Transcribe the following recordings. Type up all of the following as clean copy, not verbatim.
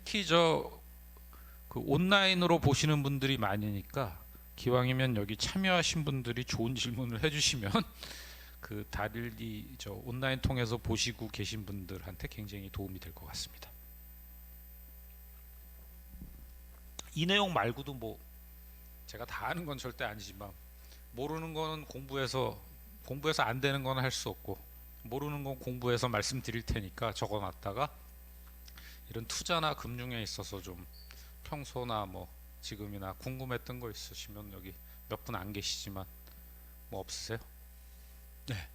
특히 그 온라인으로 보시는 분들이 많으니까 기왕이면 여기 참여하신 분들이 좋은 질문을 해주시면 그 달리 온라인 통해서 보시고 계신 분들한테 굉장히 도움이 될 것 같습니다. 이 내용 말고도 뭐 제가 다 아는 건 절대 아니지만 모르는 거는 공부해서 안 되는 건 할 수 없고 모르는 건 공부해서 말씀드릴 테니까 적어놨다가 이런 투자나 금융에 있어서 좀 평소나 뭐 지금이나 궁금했던 거 있으시면 여기 몇 분 안 계시지만 뭐 없으세요? 네.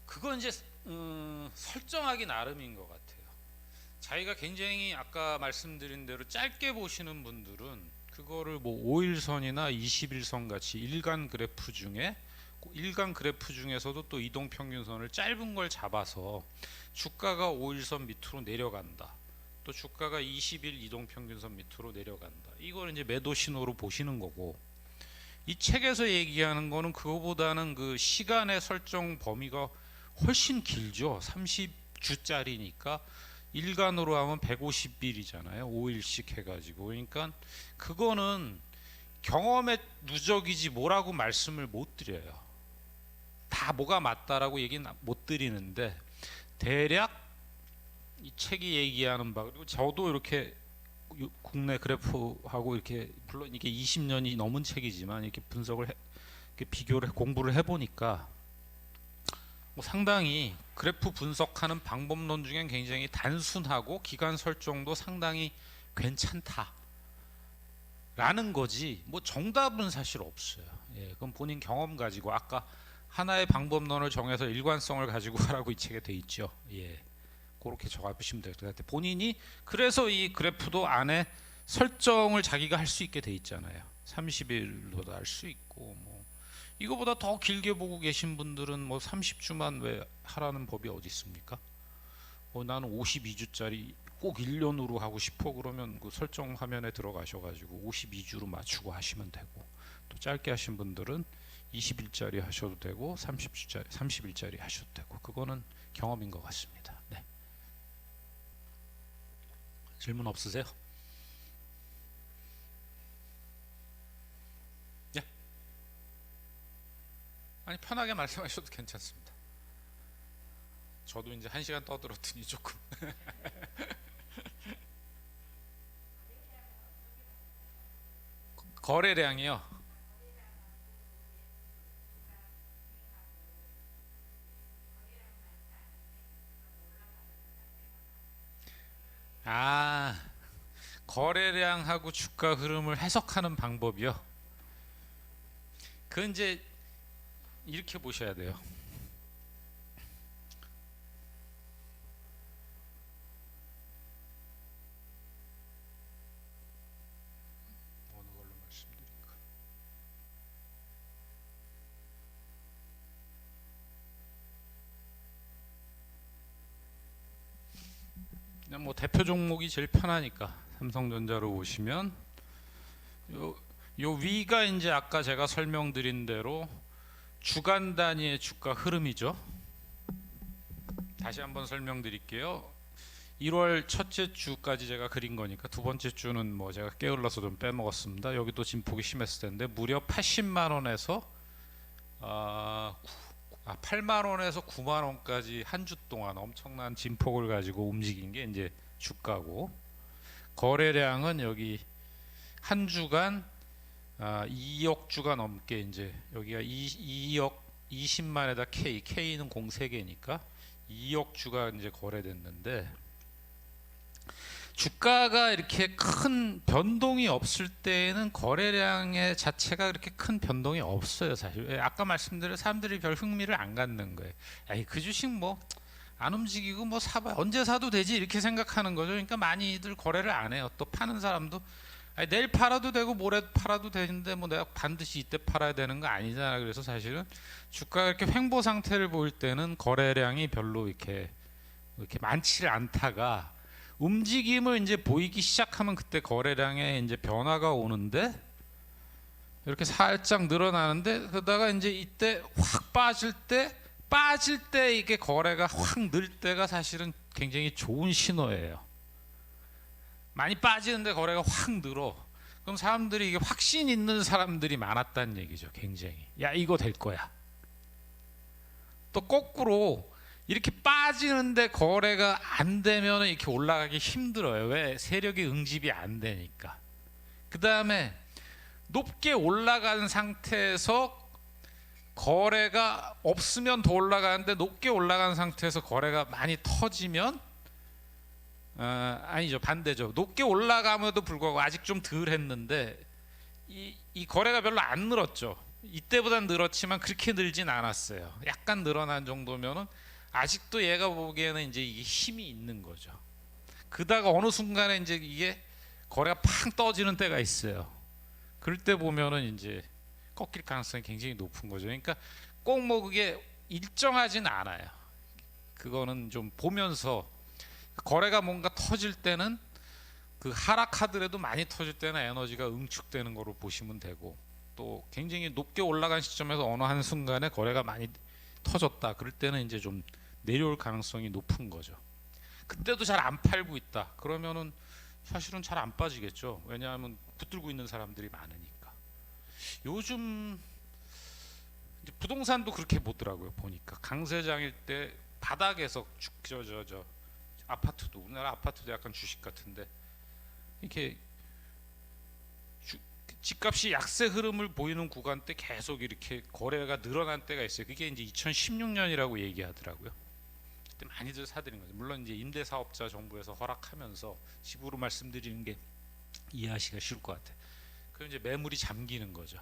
그건 이제 설정하기 나름인 것 같아요. 자기가 굉장히 아까 말씀드린 대로 짧게 보시는 분들은 그거를 뭐 5일선이나 21선 같이 일간 그래프 중에서도 또 이동평균선을 짧은 걸 잡아서 주가가 5일선 밑으로 내려간다, 또 주가가 20일 이동평균선 밑으로 내려간다, 이걸 이제 매도 신호로 보시는 거고, 이 책에서 얘기하는 거는 그거보다는 그 시간의 설정 범위가 훨씬 길죠. 30주짜리니까 일간으로 하면 150일이잖아요. 5일씩 해가지고. 그러니까 그거는 경험의 누적이지 뭐라고 말씀을 못 드려요. 다 뭐가 맞다라고 얘기는 못 드리는데 대략 이 책이 얘기하는 바, 그리고 저도 이렇게 국내 그래프하고 이렇게 물론 이게 20년이 넘은 책이지만 이렇게 이렇게 비교를 공부를 해보니까 뭐 상당히 그래프 분석하는 방법론 중엔 굉장히 단순하고 기간 설정도 상당히 괜찮다라는 거지 뭐 정답은 사실 없어요. 예, 그건 본인 경험 가지고 아까 하나의 방법론을 정해서 일관성을 가지고 하라고 이 책에 돼 있죠. 예, 그렇게 적어보시면 될 것 같아요. 본인이 그래서 이 그래프도 안에 설정을 자기가 할 수 있게 돼 있잖아요. 30일로도 할 수 있고 뭐 이거보다 더 길게 보고 계신 분들은 뭐 30주만 왜 하라는 법이 어디 있습니까? 나는 52주짜리 꼭 1년으로 하고 싶어 그러면 그 설정 화면에 들어가셔가지고 52주로 맞추고 하시면 되고, 또 짧게 하신 분들은 20일짜리 하셔도 되고 30일짜리 하셔도 되고, 그거는 경험인 것 같습니다. 네. 질문 없으세요? 예? 아니 편하게 말씀하셔도 괜찮습니다. 저도 이제 1시간 떠들었더니 조금 거래량이요. 아, 거래량하고 주가 흐름을 해석하는 방법이요. 그 이제 이렇게 보셔야 돼요. 어느 걸로 말씀드릴까? 그냥 뭐 대표 종목이 제일 편하니까 삼성전자로 보시면 요 위가 이제 아까 제가 설명드린 대로 주간 단위의 주가 흐름이죠. 다시 한번 설명드릴게요. 1월 첫째 주까지 제가 그린 거니까 두 번째 주는 뭐 제가 게을러서 좀 빼먹었습니다. 여기도 진폭이 심했을 텐데 무려 80만 원에서 8만 원에서 9만 원까지 한 주 동안 엄청난 진폭을 가지고 움직인 게 이제 주가고, 거래량은 여기 한 주간 2억 주가 넘게, 이제 여기가 2억 20만에다 K는 공세개니까 2억 주가 이제 거래됐는데, 주가가 이렇게 큰 변동이 없을 때에는 거래량의 자체가 그렇게 큰 변동이 없어요. 사실 아까 말씀드린 사람들이 별 흥미를 안 갖는 거예요. 에이, 그 주식 뭐 안 움직이고 뭐 사봐, 언제 사도 되지, 이렇게 생각하는 거죠. 그러니까 많이들 거래를 안 해요. 또 파는 사람도 아니, 내일 팔아도 되고 모레 팔아도 되는데 뭐 내가 반드시 이때 팔아야 되는 거 아니잖아. 그래서 사실은 주가가 이렇게 횡보 상태를 보일 때는 거래량이 별로 이렇게 많지를 않다가 움직임을 이제 보이기 시작하면 그때 거래량에 이제 변화가 오는데, 이렇게 살짝 늘어나는데 그러다가 이제 이때 확 빠질 때 이게 거래가 확 늘 때가 사실은 굉장히 좋은 신호예요. 많이 빠지는데 거래가 확 늘어. 그럼 사람들이 이게 확신 있는 사람들이 많았다는 얘기죠. 굉장히. 야, 이거 될 거야. 또 거꾸로 이렇게 빠지는데 거래가 안 되면 이렇게 올라가기 힘들어요. 왜? 세력이 응집이 안 되니까. 그 다음에 높게 올라간 상태에서 거래가 없으면 더 올라가는데 높게 올라간 상태에서 거래가 많이 터지면 아니죠, 반대죠. 높게 올라감에도 불구하고 아직 좀 덜 했는데 이 거래가 별로 안 늘었죠. 이때보단 늘었지만 그렇게 늘진 않았어요. 약간 늘어난 정도면은 아직도 얘가 보기에는 이제 이게 힘이 있는 거죠. 그다가 어느 순간에 이제 이게 거래가 팡 떠지는 때가 있어요. 그럴 때 보면은 이제 꺾일 가능성이 굉장히 높은 거죠. 그러니까 꼭 뭐 그게 일정하진 않아요. 그거는 좀 보면서 거래가 뭔가 터질 때는 그 하락하더라도 많이 터질 때는 에너지가 응축되는 거로 보시면 되고, 또 굉장히 높게 올라간 시점에서 어느 한 순간에 거래가 많이 터졌다. 그럴 때는 이제 좀 내려올 가능성이 높은 거죠. 그때도 잘 안 팔고 있다. 그러면은 사실은 잘 안 빠지겠죠. 왜냐하면 붙들고 있는 사람들이 많으니까. 요즘 이제 부동산도 그렇게 보더라고요. 보니까 강세장일 때 바닥에서 아파트도, 우리나라 아파트도 약간 주식 같은데 이렇게 집값이 약세 흐름을 보이는 구간 때 계속 이렇게 거래가 늘어난 때가 있어요. 그게 이제 2016년이라고 얘기하더라고요. 그때 많이들 사들인 거죠. 물론 이제 임대사업자 정부에서 허락하면서 집으로 말씀드리는 게 이해하시기가 쉬울 것 같아요. 그럼 이제 매물이 잠기는 거죠.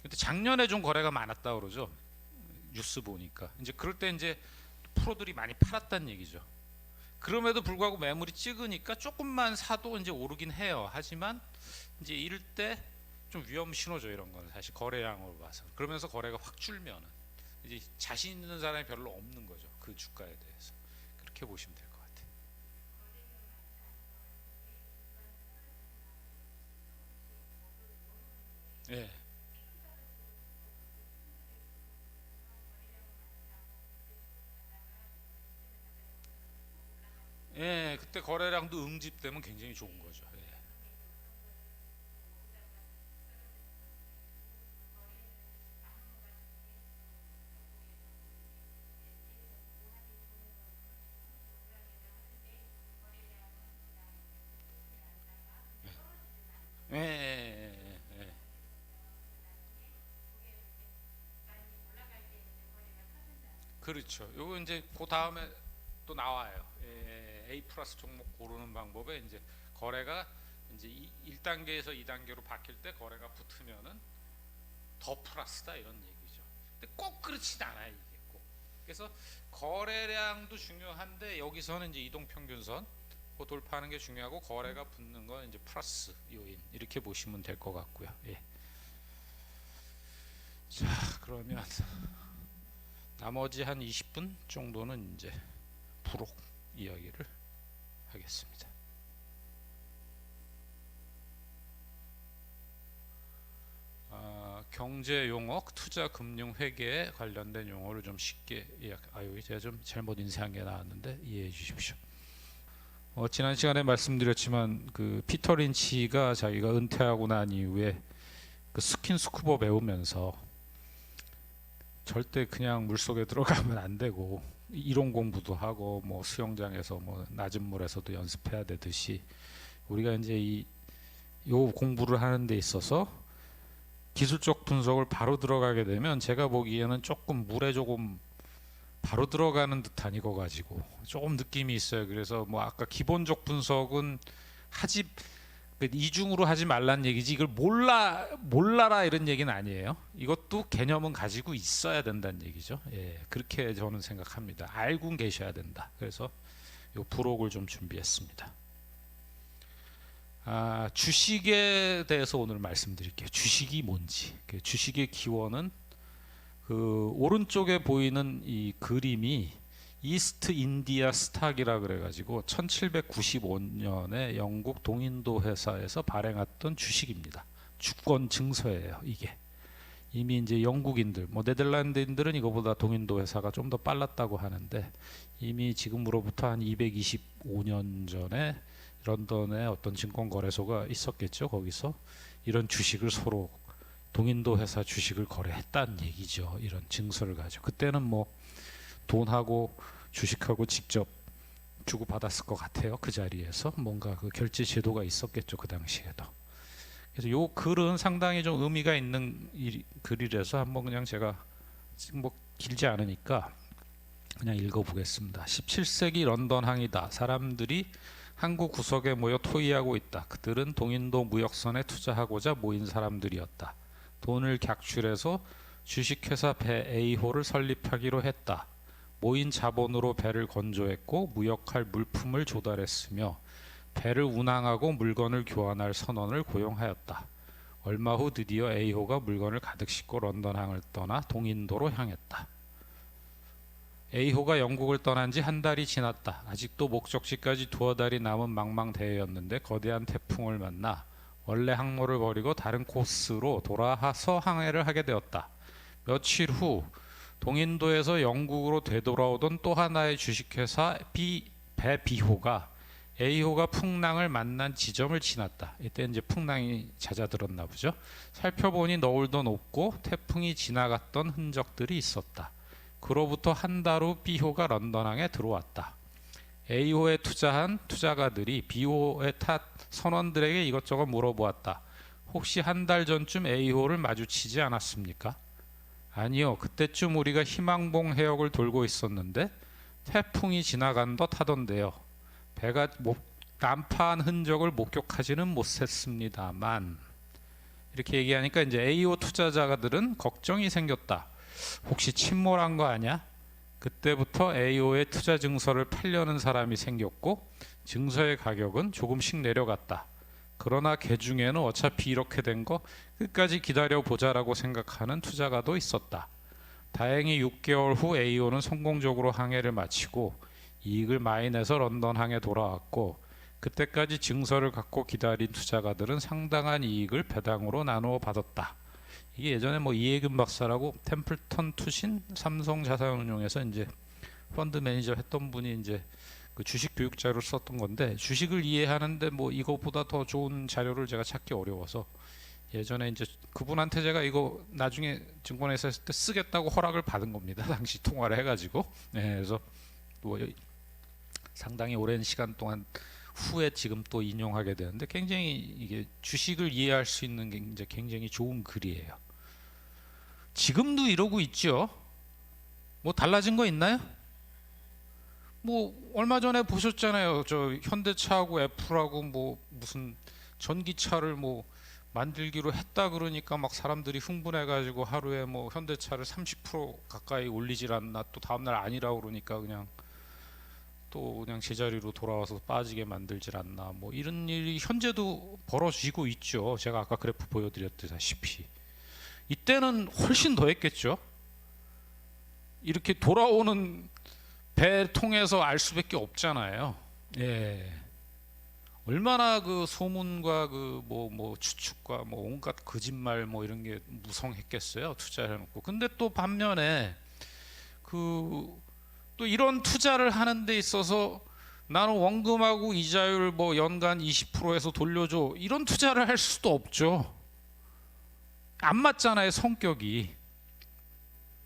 근데 작년에 좀 거래가 많았다 그러죠. 뉴스 보니까. 이제 그럴 때 이제 프로들이 많이 팔았다는 얘기죠. 그럼에도 불구하고 매물이 찍으니까 조금만 사도 이제 오르긴 해요. 하지만 이제 이럴 때 좀 위험 신호죠. 이런 건 사실 거래량으로 봐서. 그러면서 거래가 확 줄면은 이제 자신 있는 사람이 별로 없는 거죠. 그 주가에 대해서. 그렇게 보시면 될 것 같아요. 예. 예, 그때 거래량도 응집되면 굉장히 좋은 거죠. 예. 예, 예, 예, 예. 그렇죠. 요거 이제 그 다음에 또 나와요. 예, A 플러스 종목 고르는 방법에 이제 거래가 이제 1단계에서 2단계로 바뀔 때 거래가 붙으면은 더 플러스다 이런 얘기죠. 근데 꼭 그렇진 않아요, 이게 꼭. 그래서 거래량도 중요한데 여기서는 이제 이동평균선 그 돌파하는 게 중요하고 거래가 붙는 건 이제 플러스 요인 이렇게 보시면 될 것 같고요. 예. 자, 그러면 나머지 한 20분 정도는 이제 부록 이야기를 하겠습니다. 경제 용어, 투자 금융 회계에 관련된 용어를 좀 쉽게 제가 좀 잘못 인쇄한 게 나왔는데 이해해 주십시오. 지난 시간에 말씀드렸지만 그 피터 린치가 자기가 은퇴하고 난 이후에 그 스킨스쿠버 배우면서 절대 그냥 물속에 들어가면 안 되고 이론 공부도 하고 뭐 수영장에서 뭐 낮은 물에서도 연습해야 되듯이 우리가 이제 요 공부를 하는 데 있어서 기술적 분석을 바로 들어가게 되면 제가 보기에는 조금 물에 조금 바로 들어가는 듯한 이거 가지고 조금 느낌이 있어요. 그래서 뭐 아까 기본적 분석은 이중으로 하지 말란 얘기지 이걸 몰라라 이런 얘기는 아니에요. 이것도 개념은 가지고 있어야 된다는 얘기죠. 예, 그렇게 저는 생각합니다. 알고 계셔야 된다. 그래서 요 부록을 좀 준비했습니다. 주식에 대해서 오늘 말씀드릴게요. 주식이 뭔지. 주식의 기원은 그 오른쪽에 보이는 이 그림이 이스트 인디아 스탁이라 그래가지고 1795년에 영국 동인도 회사에서 발행했던 주식입니다. 주권 증서예요. 이게 이미 이제 영국인들, 뭐 네덜란드인들은 이거보다 동인도 회사가 좀 더 빨랐다고 하는데 이미 지금으로부터 한 225년 전에 런던에 어떤 증권거래소가 있었겠죠. 거기서 이런 주식을 서로 동인도 회사 주식을 거래했다는 얘기죠. 이런 증서를 가지고 그때는 뭐 돈하고 주식하고 직접 주고 받았을 것 같아요. 그 자리에서 뭔가 그 결제 제도가 있었겠죠. 그 당시에도. 그래서 요 글은 상당히 좀 의미가 있는 글이라서 한번 그냥 제가 지금 뭐 길지 않으니까 그냥 읽어보겠습니다. 17세기 런던 항이다. 사람들이 항구 구석에 모여 토의하고 있다. 그들은 동인도 무역선에 투자하고자 모인 사람들이었다. 돈을 객출해서 주식회사 배 A호를 설립하기로 했다. 모인 자본으로 배를 건조했고 무역할 물품을 조달했으며 배를 운항하고 물건을 교환할 선원을 고용하였다. 얼마 후 드디어 A호가 물건을 가득 싣고 런던항을 떠나 동인도로 향했다. A호가 영국을 떠난 지 한 달이 지났다. 아직도 목적지까지 두어 달이 남은 망망대해였는데 거대한 태풍을 만나 원래 항로를 버리고 다른 코스로 돌아서 항해를 하게 되었다. 며칠 후 동인도에서 영국으로 되돌아오던 또 하나의 주식회사 배 B호가 A호가 풍랑을 만난 지점을 지났다. 이때 이제 풍랑이 잦아들었나 보죠. 살펴보니 너울도 높고 태풍이 지나갔던 흔적들이 있었다. 그로부터 한 달 후 B호가 런던항에 들어왔다. A호에 투자한 투자가들이 B호에 탔 선원들에게 이것저것 물어보았다. 혹시 한 달 전쯤 A호를 마주치지 않았습니까? 아니요. 그때쯤 우리가 희망봉 해역을 돌고 있었는데 태풍이 지나간 듯 하던데요. 배가 난파한 흔적을 목격하지는 못했습니다만 이렇게 얘기하니까 이제 A호 투자자들은 걱정이 생겼다. 혹시 침몰한 거 아니야? 그때부터 A호의 투자 증서를 팔려는 사람이 생겼고 증서의 가격은 조금씩 내려갔다. 그러나 그 중에는 어차피 이렇게 된 거 끝까지 기다려보자라고 생각하는 투자가도 있었다. 다행히 6개월 후 A호는 성공적으로 항해를 마치고 이익을 많이 내서 런던항에 돌아왔고 그때까지 증서를 갖고 기다린 투자가들은 상당한 이익을 배당으로 나누어 받았다. 이게 예전에 뭐 이해근 박사라고 템플턴 투신 삼성자산운용에서 이제 펀드 매니저 했던 분이 이제 그 주식 교육 자료를 썼던 건데 주식을 이해하는데 뭐 이거보다 더 좋은 자료를 제가 찾기 어려워서 예전에 이제 그분한테 제가 이거 나중에 증권회사 했을 때 쓰겠다고 허락을 받은 겁니다. 당시 통화를 해가지고. 네, 그래서 뭐 상당히 오랜 시간 동안 후에 지금 또 인용하게 되는데 굉장히 이게 주식을 이해할 수 있는 게 이제 굉장히 좋은 글이에요. 지금도 이러고 있죠. 뭐 달라진 거 있나요? 뭐 얼마 전에 보셨잖아요. 저 현대차하고 애플하고 뭐 무슨 전기차를 뭐 만들기로 했다 그러니까 막 사람들이 흥분해가지고 하루에 뭐 현대차를 30% 가까이 올리질 않나 또 다음날 아니라고 그러니까 그냥 또 그냥 제자리로 돌아와서 빠지게 만들질 않나 뭐 이런 일이 현재도 벌어지고 있죠. 제가 아까 그래프 보여드렸다시피 이때는 훨씬 더 했겠죠. 이렇게 돌아오는 배 통해서 알 수밖에 없잖아요. 예. 얼마나 그 소문과 그 뭐 추측과 뭐 온갖 거짓말 뭐 이런 게 무성했겠어요. 투자를 해놓고. 근데 또 반면에 그 또 이런 투자를 하는 데 있어서 나는 원금하고 이자율 뭐 연간 20%에서 돌려줘 이런 투자를 할 수도 없죠. 안 맞잖아요. 성격이.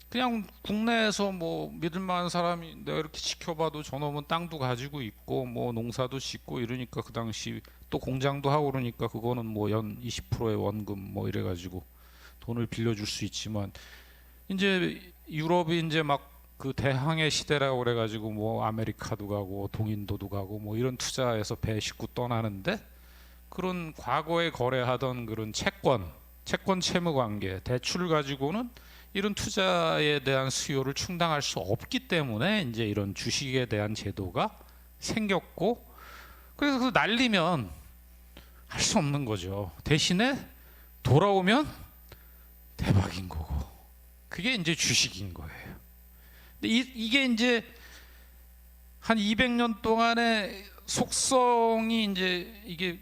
그냥 국내에서 뭐 믿을 만한 사람이 내가 이렇게 지켜봐도 저놈은 땅도 가지고 있고 뭐 농사도 짓고 이러니까 그 당시 또 공장도 하고 그러니까 그거는 뭐 연 20%의 원금 뭐 이래가지고 돈을 빌려줄 수 있지만 이제 유럽이 이제 막 그 대항해 시대라고 그래가지고 뭐 아메리카도 가고 동인도도 가고 뭐 이런 투자에서 배 싣고 떠나는데 그런 과거에 거래하던 그런 채권 채무 관계 대출을 가지고는 이런 투자에 대한 수요를 충당할 수 없기 때문에 이제 이런 주식에 대한 제도가 생겼고 그래서 그 날리면 할 수 없는 거죠. 대신에 돌아오면 대박인 거고 그게 이제 주식인 거예요. 근데 이게 이제 한 200년 동안의 속성이 이제 이게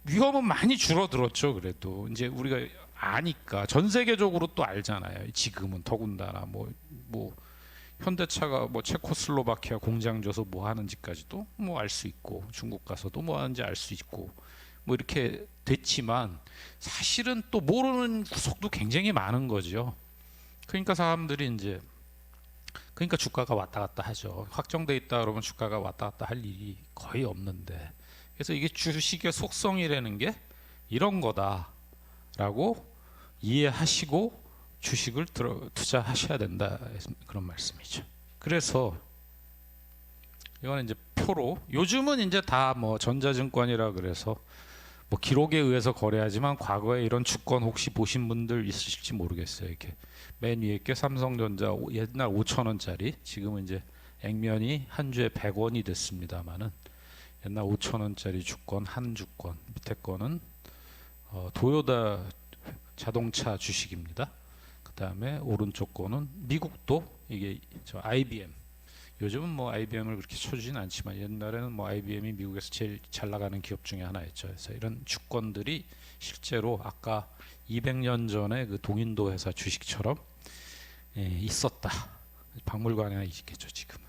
위험은 많이 줄어들었죠. 그래도 이제 우리가 아니까 전 세계적으로 또 알잖아요. 지금은 더군다나 뭐 현대차가 뭐 체코슬로바키아 공장 줘서 뭐 하는지까지도 뭐 알 수 있고 중국 가서도 뭐 하는지 알 수 있고 뭐 이렇게 됐지만 사실은 또 모르는 구석도 굉장히 많은 거죠. 그러니까 사람들이 이제 그러니까 주가가 왔다 갔다 하죠. 확정돼 있다 그러면 주가가 왔다 갔다 할 일이 거의 없는데 그래서 이게 주식의 속성이라는 게 이런 거다라고 이해하시고 주식을 투자하셔야 된다 그런 말씀이죠. 그래서 이거는 이제 표로 요즘은 이제 다 뭐 전자증권이라 그래서 뭐 기록에 의해서 거래하지만 과거에 이런 주권 혹시 보신 분들 있으실지 모르겠어요. 이렇게 맨 위에 게 삼성전자 옛날 5,000원짜리 지금은 이제 액면이 한 주에 100원이 됐습니다만은 옛날 5,000원짜리 주권 한 주권 밑에 거는 도요다 자동차 주식입니다. 그 다음에 오른쪽 거는 미국도 이게 저 IBM. 요즘은 뭐 IBM을 그렇게 쳐주진 않지만 옛날에는 뭐 IBM이 미국에서 제일 잘 나가는 기업 중에 하나였죠. 그래서 이런 주권들이 실제로 아까 200년 전에 그 동인도 회사 주식처럼 있었다. 박물관에 있겠죠 지금은.